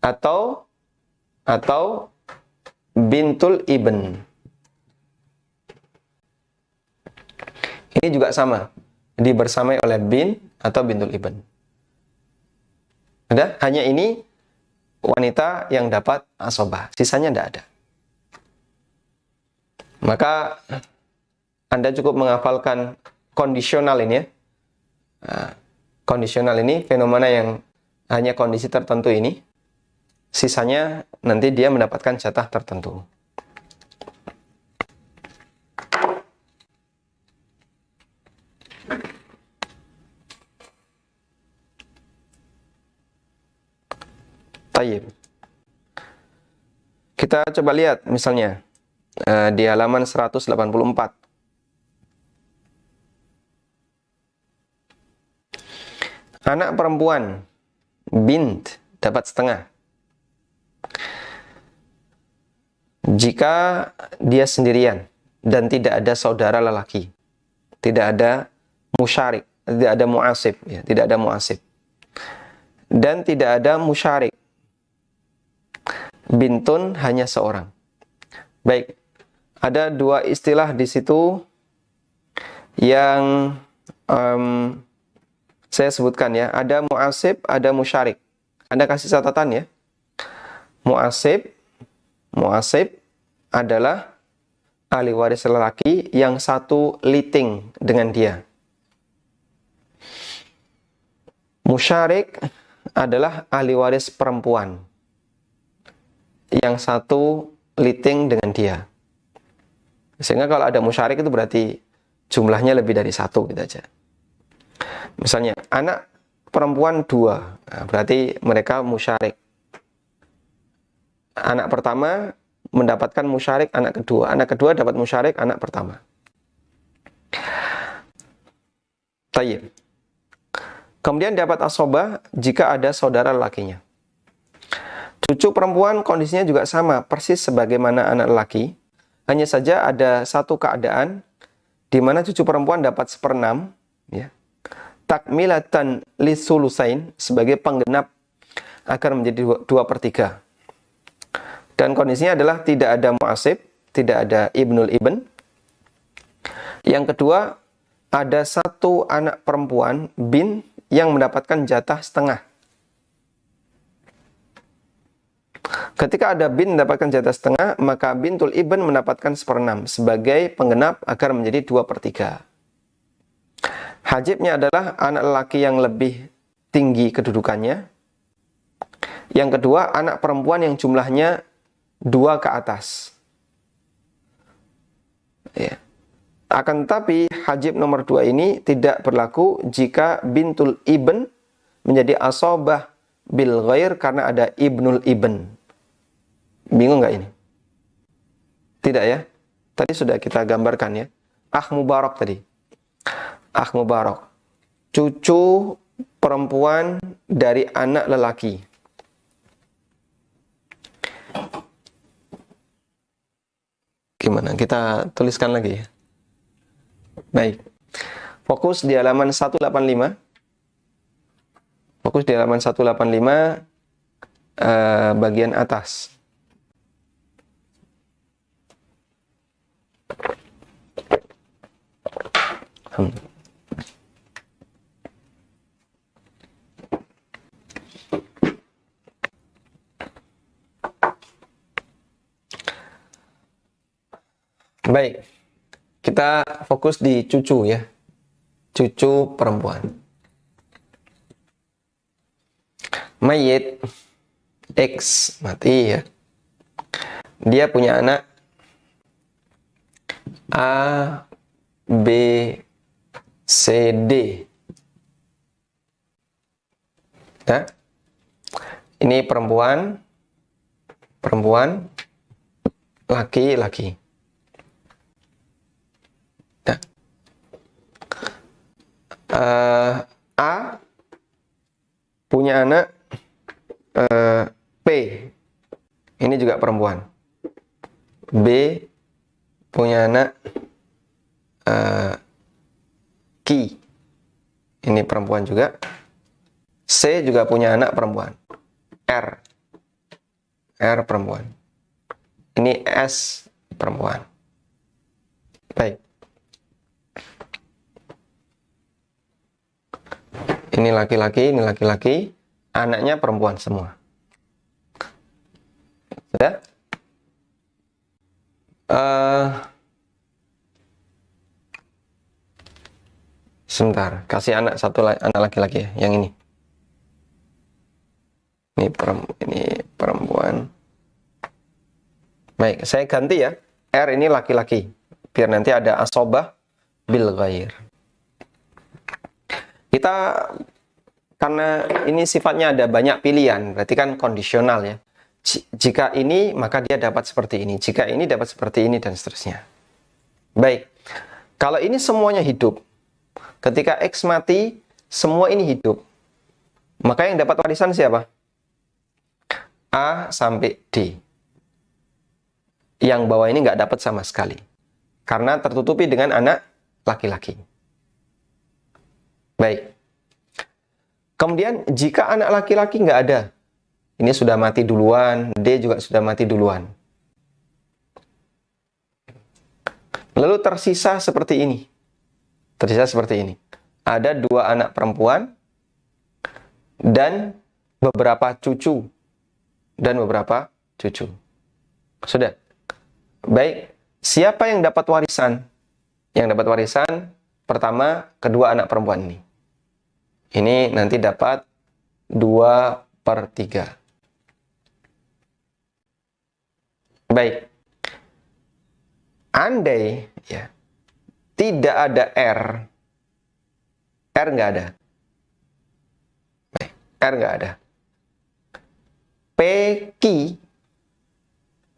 atau bintul ibn. Ini juga sama, dibersamai oleh bin atau bintul ibn. Ada? Hanya ini wanita yang dapat asobah, sisanya tidak ada. Maka Anda cukup menghafalkan kondisional ini ya. Nah, kondisional ini fenomena yang hanya kondisi tertentu ini, sisanya nanti dia mendapatkan jatah tertentu. Tayyib. Kita coba lihat misalnya di halaman 184. Anak perempuan bint dapat setengah jika dia sendirian dan tidak ada saudara lelaki, tidak ada musyarik, tidak ada muasib, ya, tidak ada muasib, dan tidak ada musyarik. Bintun hanya seorang. Baik, ada dua istilah di situ yang saya sebutkan ya. Ada muasib, ada musyarik. Anda kasih catatan ya. Muasib adalah ahli waris lelaki yang satu liting dengan dia. Musyarik adalah ahli waris perempuan yang satu liting dengan dia. Sehingga kalau ada musyarik itu berarti jumlahnya lebih dari satu gitu aja. Misalnya anak perempuan 2, nah, berarti mereka musyarik. Anak pertama mendapatkan musyarik anak kedua dapat musyarik anak pertama. Tayyib. Kemudian dapat asobah jika ada saudara lelakinya. Cucu perempuan kondisinya juga sama, persis sebagaimana anak lelaki. Hanya saja ada satu keadaan di mana cucu perempuan dapat 1/6, ya. Takmilatan lisulusain, sebagai penggenap agar menjadi 2/3. Dan kondisinya adalah tidak ada muasib, tidak ada ibnul ibn. Yang kedua, ada satu anak perempuan bin yang mendapatkan jatah setengah. Ketika ada bin mendapatkan jatah setengah, maka bintul ibn mendapatkan 1/6 sebagai penggenap agar menjadi 2/3. Hajibnya adalah anak lelaki yang lebih tinggi kedudukannya. Yang kedua, anak perempuan yang jumlahnya 2 ke atas. Ya. Akan tetapi, hajib nomor 2 ini tidak berlaku jika bintul ibn menjadi asobah bil ghair karena ada ibnul ibn. Bingung nggak ini? Tidak ya? Tadi sudah kita gambarkan ya. Mubarak tadi. Mubarak. Cucu perempuan dari anak lelaki. Gimana? Kita tuliskan lagi ya. Baik. Fokus di halaman 185. Fokus di halaman 185 bagian atas. Baik, kita fokus di cucu ya, cucu perempuan. Mayit X mati ya, dia punya anak A, B, C, D. Nah, ini perempuan, laki-laki. Nah, A punya anak P, ini juga perempuan. B punya anak Ki, ini perempuan juga. C juga punya anak perempuan. R perempuan. Ini S perempuan. Baik. Ini laki-laki, anaknya perempuan semua. Sudah? Sebentar, kasih anak anak laki-laki ya, yang ini. Ini perempuan. Baik, saya ganti ya. R ini laki-laki. Biar nanti ada asobah bil ghair. Kita, karena ini sifatnya ada banyak pilihan, berarti kan kondisional ya. Jika ini, maka dia dapat seperti ini. Jika ini, dapat seperti ini, dan seterusnya. Baik. Kalau ini semuanya hidup, ketika X mati, semua ini hidup. Maka yang dapat warisan siapa? A sampai D. Yang bawah ini nggak dapat sama sekali. Karena tertutupi dengan anak laki-laki. Baik. Kemudian, jika anak laki-laki nggak ada, ini sudah mati duluan, D juga sudah mati duluan. Lalu tersisa seperti ini. Tersisa seperti ini. Ada 2 anak perempuan dan beberapa cucu. Dan beberapa cucu. Sudah. Baik. Siapa yang dapat warisan? Yang dapat warisan, pertama, kedua anak perempuan ini. Ini nanti dapat 2/3. Baik. Andai ya tidak ada R nggak ada. Baik, R nggak ada.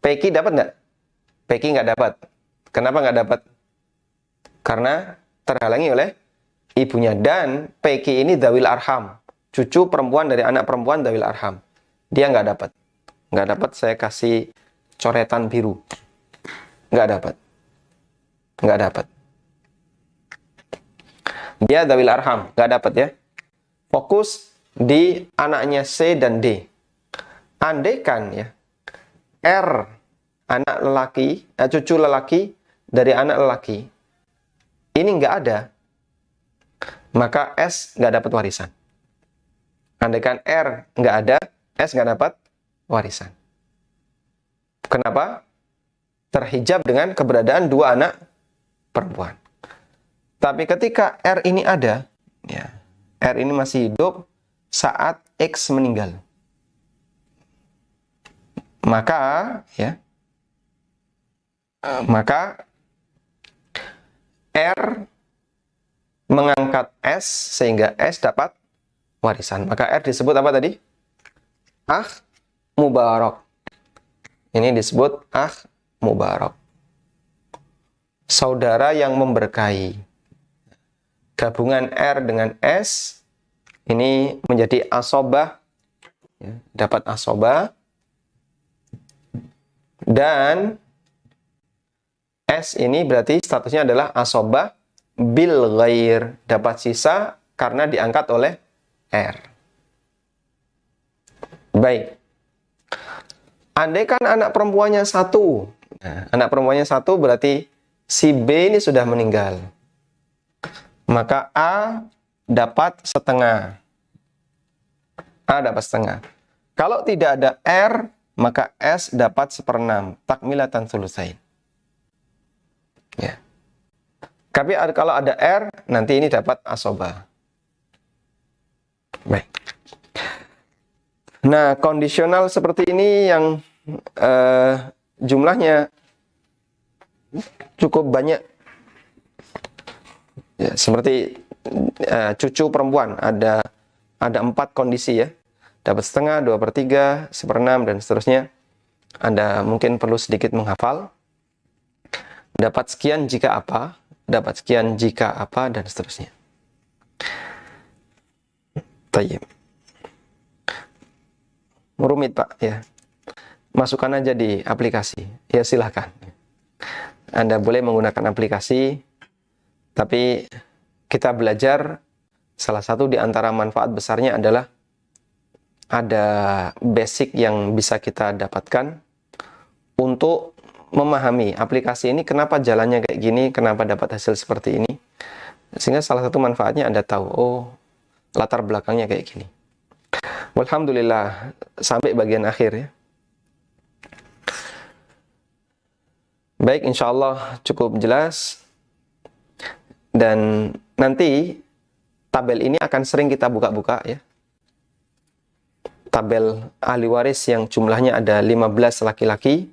PQ dapat nggak? PQ nggak dapat. Kenapa nggak dapat? Karena terhalangi oleh ibunya, dan PQ ini dawil arham, cucu perempuan dari anak perempuan dawil arham. Dia nggak dapat. Nggak dapat, saya kasih coretan biru. Nggak dapat. Nggak dapat. Dia dawil arham. Nggak dapat ya. Fokus di anaknya C dan D. Andaikan ya, R, anak lelaki, cucu lelaki dari anak lelaki, ini nggak ada, maka S nggak dapat warisan. Andaikan R nggak ada, S nggak dapat warisan. Kenapa? Terhijab dengan keberadaan 2 anak perempuan. Tapi ketika R ini ada, ya, R ini masih hidup saat X meninggal. Maka, ya, maka R mengangkat S sehingga S dapat warisan. Maka R disebut apa tadi? Akh mubarak. Ini disebut akh mubarak. Saudara yang memberkahi. Gabungan R dengan S ini menjadi asobah, ya, dapat asobah, dan S ini berarti statusnya adalah asobah bil ghair, dapat sisa karena diangkat oleh R. Baik. Andaikan anak perempuannya 1. Nah, anak perempuannya 1 berarti si B ini sudah meninggal. Maka A dapat setengah. A dapat setengah. Kalau tidak ada R, maka S dapat 1/6. Takmilatan sulusain. Ya. Tapi kalau ada R, nanti ini dapat asobah. Baik. Nah, kondisional seperti ini yang jumlahnya cukup banyak. Ya, seperti cucu perempuan ada 4 kondisi ya. Dapat setengah, 2/3, 1/6, dan seterusnya. Anda mungkin perlu sedikit menghafal. Dapat sekian jika apa, dapat sekian jika apa, dan seterusnya. Tayyib. Rumit Pak ya. Masukkan aja di aplikasi. Ya silahkan. Anda boleh menggunakan aplikasi, tapi kita belajar, salah satu di antara manfaat besarnya adalah ada basic yang bisa kita dapatkan untuk memahami aplikasi ini, kenapa jalannya kayak gini, kenapa dapat hasil seperti ini. Sehingga salah satu manfaatnya Anda tahu, oh latar belakangnya kayak gini. Alhamdulillah, sampai bagian akhir ya. Baik, insya Allah cukup jelas. Dan nanti tabel ini akan sering kita buka-buka ya. Tabel ahli waris yang jumlahnya ada 15 laki-laki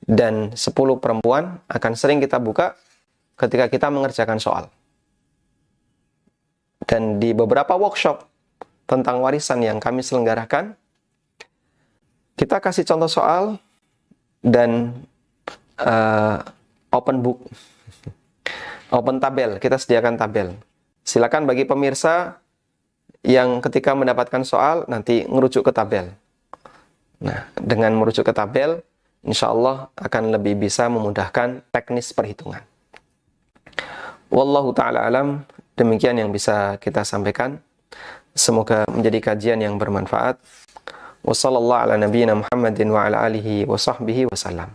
dan 10 perempuan akan sering kita buka ketika kita mengerjakan soal. Dan di beberapa workshop tentang warisan yang kami selenggarakan, kita kasih contoh soal dan open book, open tabel, kita sediakan tabel. Silakan bagi pemirsa yang ketika mendapatkan soal nanti merujuk ke tabel. Nah, dengan merujuk ke tabel, insya Allah akan lebih bisa memudahkan teknis perhitungan. Wallahu ta'ala alam, demikian yang bisa kita sampaikan. Semoga menjadi kajian yang bermanfaat. Wassallallahu ala nabiyyina Muhammadin wa ala alihi wa sahbihi wasallam.